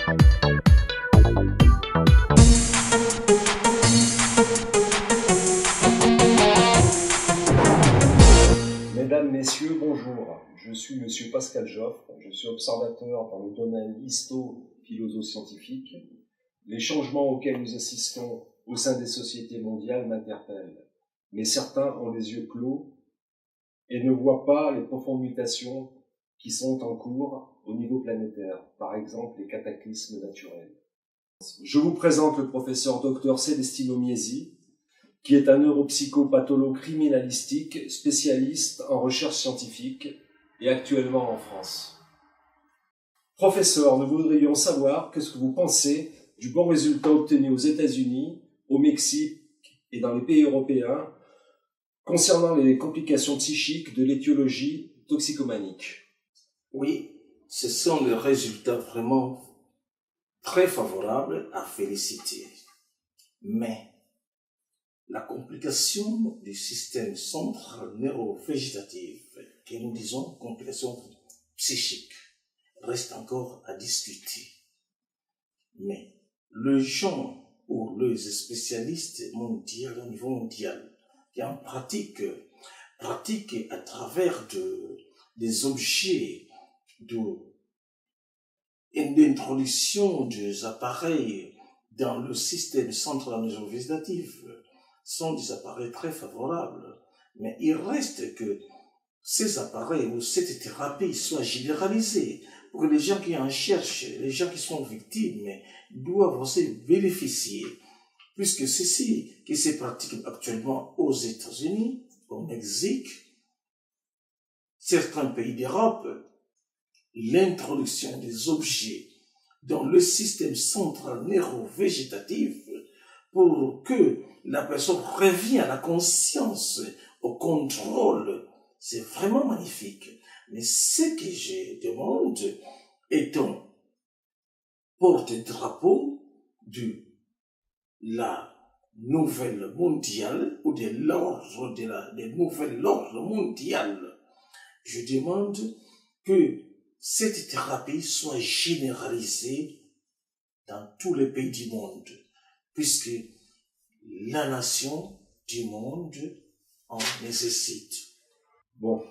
Mesdames, Messieurs, bonjour. Je suis Monsieur Pascal Joffre, je suis observateur dans le domaine histo-philosophe-scientifique. Les changements auxquels nous assistons au sein des sociétés mondiales m'interpellent, mais certains ont les yeux clos et ne voient pas les profondes mutations qui sont en cours au niveau planétaire, par exemple les cataclysmes naturels. Je vous présente le professeur Dr Celestino Miesi, qui est un neuropsychopathologue criminalistique, spécialiste en recherche scientifique et actuellement en France. Professeur, nous voudrions savoir qu'est-ce que vous pensez du bon résultat obtenu aux États-Unis, au Mexique et dans les pays européens concernant les complications psychiques de l'étiologie toxicomanique. Oui, ce sont des résultats vraiment très favorables à féliciter. Mais la complication du système central neurovégétatif, que nous disons complication psychique, reste encore à discuter. Mais les gens ou les spécialistes mondiaux, au niveau mondial, qui en pratiquent à travers des objets d'introduction des appareils dans le système central neurovégétatif, sont des appareils très favorables. Mais il reste que ces appareils ou cette thérapie soient généralisées pour que les gens qui en cherchent, les gens qui sont victimes, doivent aussi bénéficier. Puisque ceci qui se pratique actuellement aux États-Unis, au Mexique, certains pays d'Europe, l'introduction des objets dans le système central neurovégétatif pour que la personne revienne à la conscience, au contrôle, c'est vraiment magnifique. Mais ce que je demande est un porte-drapeau de la nouvelle mondiale ou de l'ordre de nouvel ordre mondial. Je demande que cette thérapie soit généralisée dans tous les pays du monde, puisque la nation du monde en nécessite. Bon.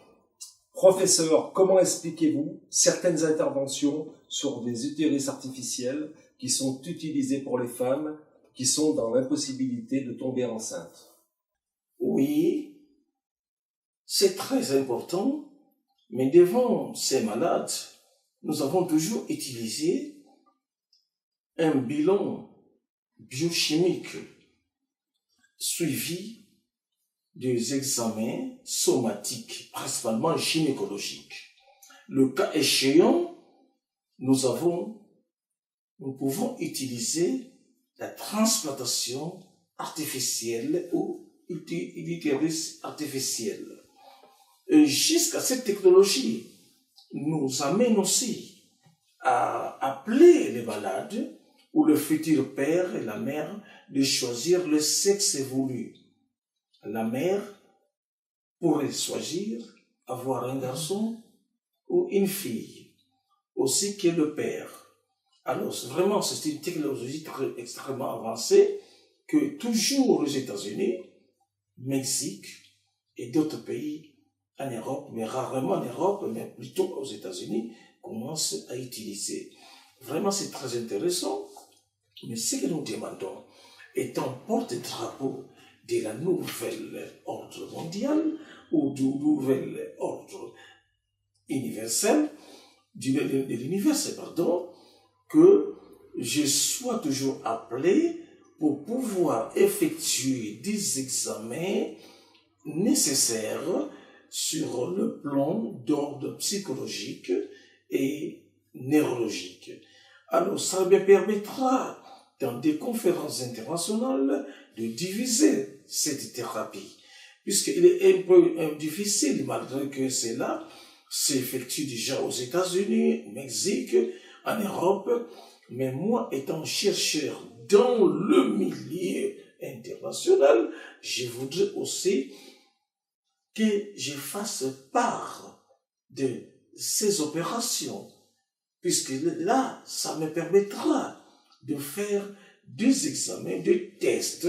Professeur, comment expliquez-vous certaines interventions sur des utérus artificiels qui sont utilisés pour les femmes qui sont dans l'impossibilité de tomber enceinte? Oui, c'est très important, mais devant ces malades, nous avons toujours utilisé un bilan biochimique suivi des examens somatiques, principalement gynécologiques. Le cas échéant, nous pouvons utiliser la transplantation artificielle ou l'utérus artificiel. Et jusqu'à cette technologie, nous amène aussi à appeler les malades ou le futur père et la mère de choisir le sexe voulu. La mère pourrait choisir avoir un garçon ou une fille, aussi que le père. Alors, vraiment, c'est une technologie extrêmement avancée que toujours aux États-Unis, Mexique et d'autres pays en Europe, mais rarement en Europe, mais plutôt aux États-Unis, commencent à utiliser. Vraiment, c'est très intéressant, mais ce que nous demandons est un porte-drapeau de la nouvelle ordre mondial ou du nouvel ordre universel, de l'univers, pardon, que je sois toujours appelé pour pouvoir effectuer des examens nécessaires sur le plan d'ordre psychologique et neurologique. Alors, ça me permettra, dans des conférences internationales, de diviser cette thérapie, puisqu'il est un peu difficile, malgré que cela s'effectue déjà aux États-Unis, au Mexique, en Europe, mais moi, étant chercheur dans le milieu international, je voudrais aussi que je fasse part de ces opérations puisque là, ça me permettra de faire des examens, des tests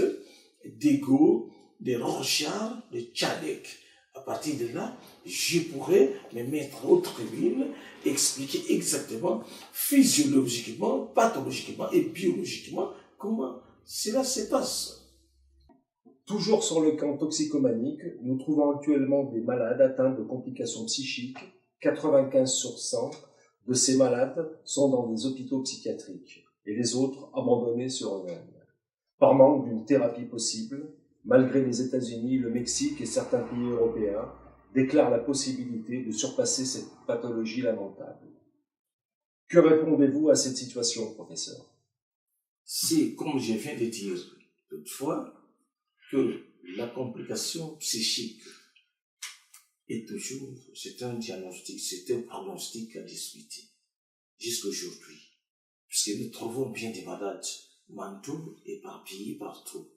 d'ego, de Rorschach, de Chadek. À partir de là, je pourrais me mettre au tribune, expliquer exactement, physiologiquement, pathologiquement et biologiquement, comment cela se passe. Toujours sur le camp toxicomanique, nous trouvons actuellement des malades atteints de complications psychiques. 95 sur 100 de ces malades sont dans des hôpitaux psychiatriques et les autres abandonnés sur eux-mêmes. Par manque d'une thérapie possible, malgré les États-Unis, le Mexique et certains pays européens déclarent la possibilité de surpasser cette pathologie lamentable. Que répondez-vous à cette situation, professeur? C'est, comme je viens de dire toutefois, que la complication psychique est toujours, c'est un diagnostic, c'est un pronostic à discuter jusqu'à aujourd'hui, puisque nous trouvons bien des malades mentaux éparpillés partout,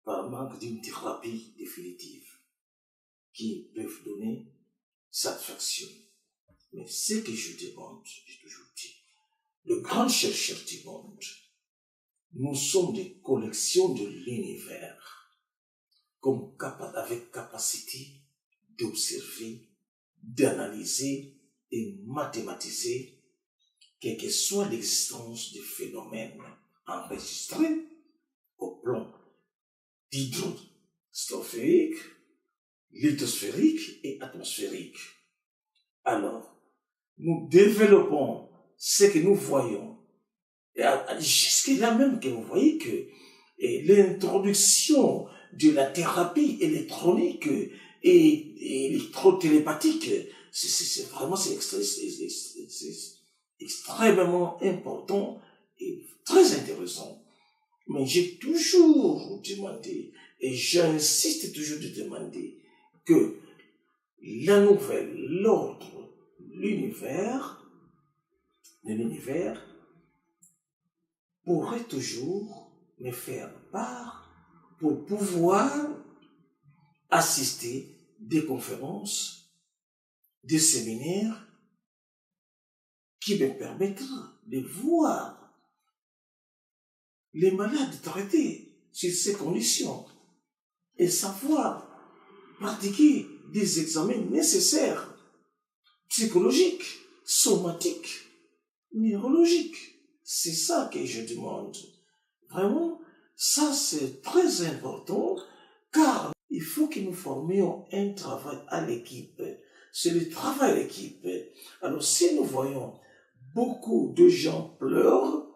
par manque d'une thérapie définitive qui peuvent donner satisfaction. Mais ce que je demande, j'ai toujours dit, le grand chercheur du monde, nous sommes des collections de l'univers, avec capacité d'observer, d'analyser et mathématiser quelle que soit l'existence des phénomènes enregistrés au plan hydrosphérique, lithosphérique et atmosphérique. Alors, nous développons ce que nous voyons. Et jusque-là même que vous voyez que l'introduction de la thérapie électronique et électrotélépathique, c'est vraiment extrêmement important et très intéressant. Mais j'ai toujours demandé, et j'insiste toujours de demander, que la nouvelle, l'ordre, l'univers pourrait toujours me faire part pour pouvoir assister des conférences, des séminaires qui me permettra de voir les malades traités sur ces conditions et savoir pratiquer des examens nécessaires, psychologiques, somatiques, neurologiques. C'est ça que je demande. Vraiment, ça c'est très important, car il faut que nous formions un travail à l'équipe. C'est le travail à l'équipe. Alors si nous voyons beaucoup de gens pleurent,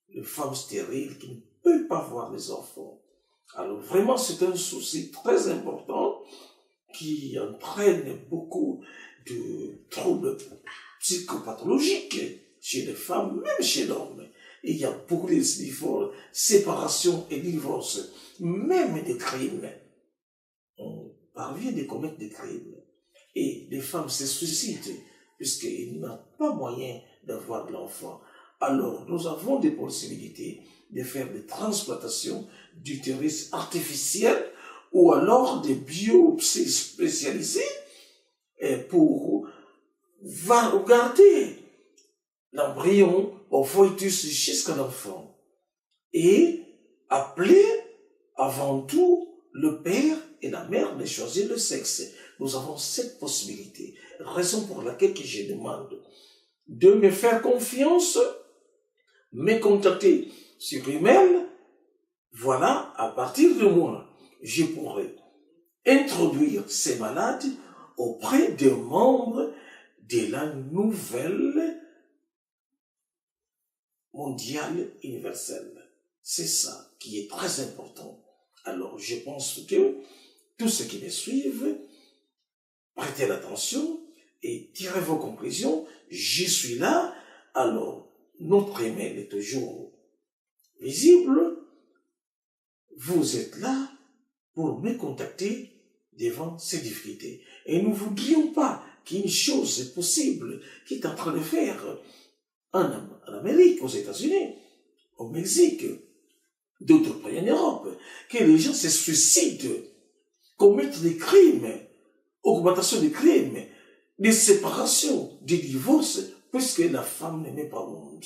les femmes stériles qui ne peuvent pas voir les enfants, alors vraiment c'est un souci très important qui entraîne beaucoup de troubles psychopathologiques chez les femmes, même chez l'homme. Il y a beaucoup de séparation et divorce, même des crimes. On parvient de commettre des crimes. Et les femmes se suicident, puisqu'ils n'ont pas moyen d'avoir de l'enfant. Alors, nous avons des possibilités de faire des transplantations d'utérus artificiels ou alors des biopsies spécialisées pour garder l'embryon au foetus jusqu'à l'enfant et appeler avant tout le père et la mère de choisir le sexe. Nous avons cette possibilité, raison pour laquelle je demande de me faire confiance, me contacter sur email. Voilà, à partir de moi, je pourrai introduire ces malades auprès des membres de la nouvelle mondiale universelle. C'est ça qui est très important. Alors, je pense que tous ceux qui me suivent, prêtez l'attention et tirez vos conclusions. Je suis là. Alors, notre email est toujours visible. Vous êtes là pour me contacter devant ces difficultés. Et nous ne voudrions pas qu'une chose est possible qui est en train de faire en Amérique, aux États-Unis, au Mexique, d'autres pays en Europe, que les gens se suicident, commettent des crimes, augmentation des crimes, des séparations, des divorces, puisque la femme n'aimait pas le monde.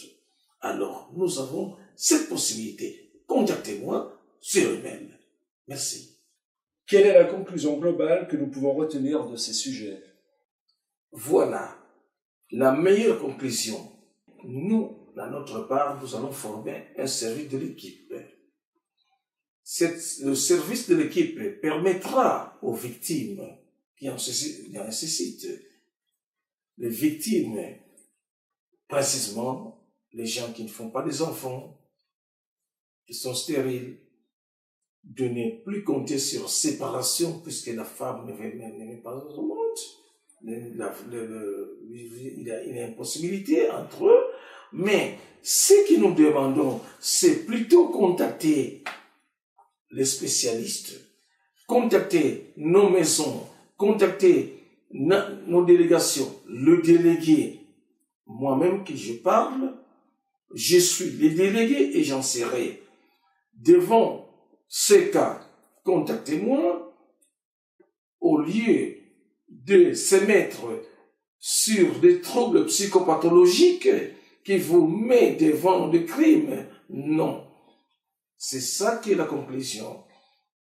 Alors, nous avons cette possibilité. Contactez-moi sur email. Merci. Quelle est la conclusion globale que nous pouvons retenir de ces sujets? Voilà la meilleure conclusion. Nous, de notre part, nous allons former un service de l'équipe. Le service de l'équipe permettra aux victimes qui en nécessitent, les victimes, précisément les gens qui ne font pas des enfants, qui sont stériles, de ne plus compter sur séparation puisque la femme n'aimait pas au monde. Il y a une impossibilité entre eux, mais ce que nous demandons, c'est plutôt contacter les spécialistes, contacter nos maisons, contacter nos délégations, le délégué. Moi-même qui je parle, je suis le délégué et j'en serai. Devant ces cas, contactez-moi au lieu de se mettre sur des troubles psychopathologiques qui vous met devant des crimes. Non. C'est ça qui est la conclusion.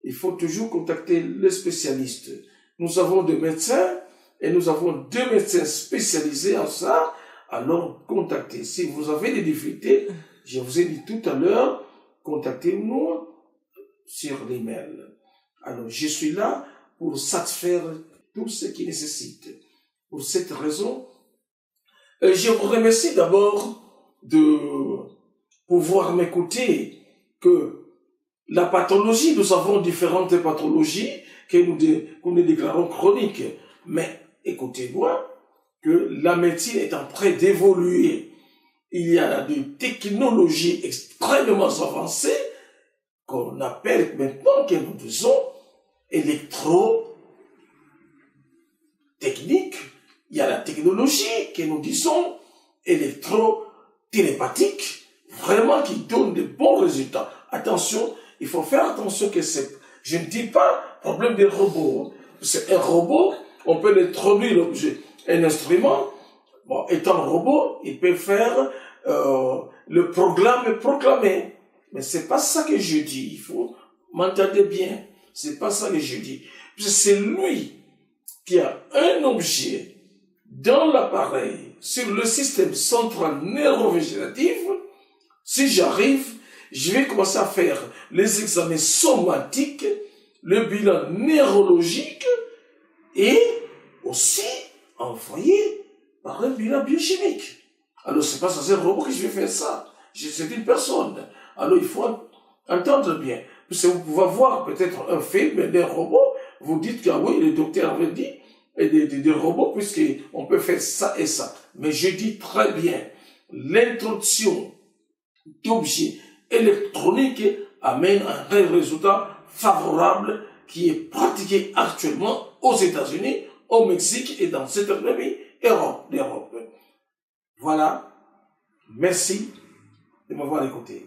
Il faut toujours contacter les spécialistes. Nous avons des médecins et nous avons 2 médecins spécialisés en ça. Alors, contactez. Si vous avez des difficultés, je vous ai dit tout à l'heure, contactez-nous sur l'email. Alors, je suis là pour satisfaire tout ce qui nécessite. Pour cette raison, je vous remercie d'abord de pouvoir m'écouter, que la pathologie, nous avons différentes pathologies que nous déclarons chroniques. Mais écoutez-moi, que la médecine est en train d'évoluer. Il y a des technologies extrêmement avancées qu'on appelle maintenant, que nous disons, électro-technique. Il y a la technologie que nous disons électro-télépathique, vraiment qui donne de bons résultats. Attention, il faut faire attention que je ne dis pas problème des robots. C'est un robot, on peut introduire l'objet, un instrument, bon, étant robot, il peut faire le programme proclamé. Mais c'est pas ça que je dis, il faut m'entendre bien. C'est pas ça que je dis. C'est lui qui a un objet dans l'appareil, sur le système central neurovégétatif. Si j'arrive, je vais commencer à faire les examens somatiques, le bilan neurologique et aussi envoyer par un bilan biochimique. Alors, c'est pas ça, un robot que je vais faire ça. C'est une personne. Alors, il faut entendre bien. Parce que vous pouvez voir peut-être un film d'un robot, vous dites que oui, le docteur avait dit, et des robots, puisqu'on peut faire ça et ça. Mais je dis très bien, l'introduction d'objets électroniques amène un résultat favorable qui est pratiqué actuellement aux États-Unis, au Mexique et dans certains pays d'Europe. Voilà. Merci de m'avoir écouté.